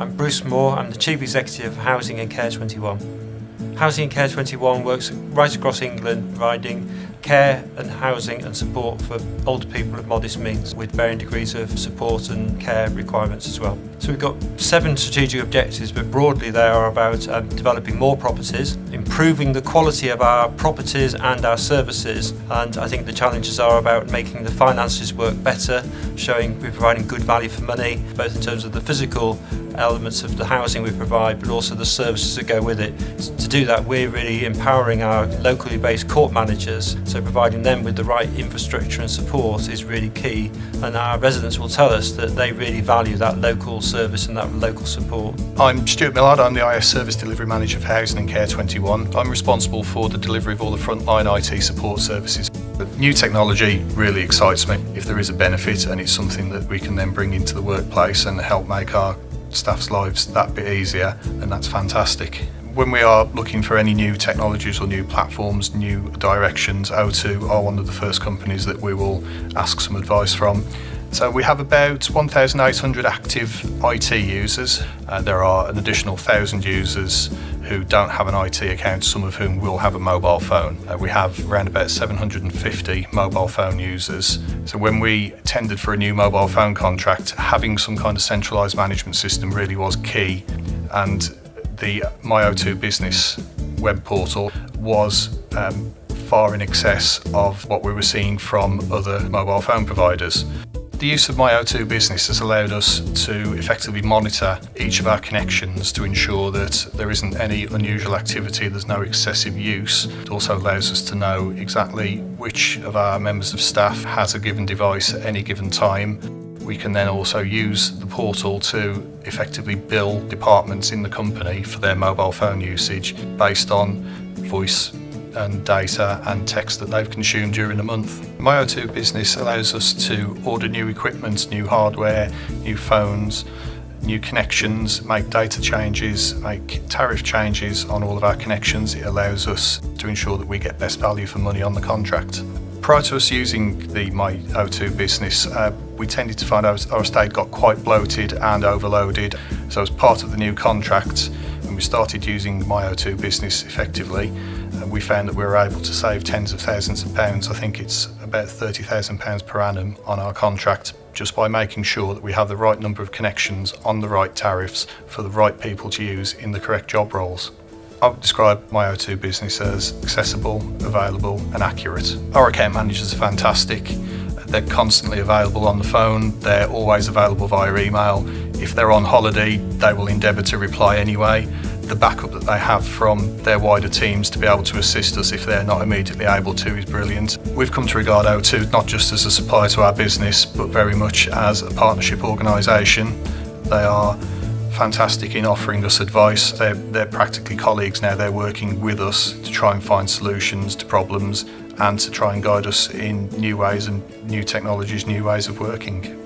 I'm Bruce Moore, I'm the Chief Executive of Housing and Care 21. Housing and Care 21 works right across England, providing care and housing and support for older people of modest means with varying degrees of support and care requirements as well. So we've got 7 strategic objectives, but broadly they are about developing more properties, improving the quality of our properties and our services, and I think the challenges are about making the finances work better, showing we're providing good value for money, both in terms of the physical elements of the housing we provide, but also the services that go with it. To do that, we're really empowering our locally based court managers, so providing them with the right infrastructure and support is really key, and our residents will tell us that they really value that local service and that local support. I'm Stuart Millard, I'm the IS Service Delivery Manager for Housing and Care 21. I'm responsible for the delivery of all the frontline IT support services. The new technology really excites me. If there is a benefit and it's something that we can then bring into the workplace and help make our staff's lives that bit easier, and that's fantastic. When we are looking for any new technologies or new platforms, new directions, O2 are one of the first companies that we will ask some advice from. So we have about 1,800 active IT users. There are an additional 1,000 users who don't have an IT account, some of whom will have a mobile phone. We have around about 750 mobile phone users. So when we tendered for a new mobile phone contract, having some kind of centralised management system really was key, and the My O2 Business web portal was far in excess of what we were seeing from other mobile phone providers. The use of My O2 Business has allowed us to effectively monitor each of our connections to ensure that there isn't any unusual activity, there's no excessive use. It also allows us to know exactly which of our members of staff has a given device at any given time. We can then also use the portal to effectively bill departments in the company for their mobile phone usage based on voice and data and text that they've consumed during a month. My O2 Business allows us to order new equipment, new hardware, new phones, new connections, make data changes, make tariff changes on all of our connections. It allows us to ensure that we get best value for money on the contract. Prior to us using the My O2 Business, we tended to find our estate got quite bloated and overloaded. So as part of the new contract, when we started using My O2 Business effectively, we found that we were able to save tens of thousands of pounds. I think it's about £30,000 per annum on our contract, just by making sure that we have the right number of connections on the right tariffs for the right people to use in the correct job roles. I would describe My O2 Business as accessible, available and accurate. Our account managers are fantastic. They're constantly available on the phone, they're always available via email. If they're on holiday, they will endeavour to reply anyway. The backup that they have from their wider teams to be able to assist us if they're not immediately able to is brilliant. We've come to regard O2 not just as a supplier to our business, but very much as a partnership organisation. They are fantastic in offering us advice. They're practically colleagues now. They're working with us to try and find solutions to problems and to try and guide us in new ways and new technologies, new ways of working.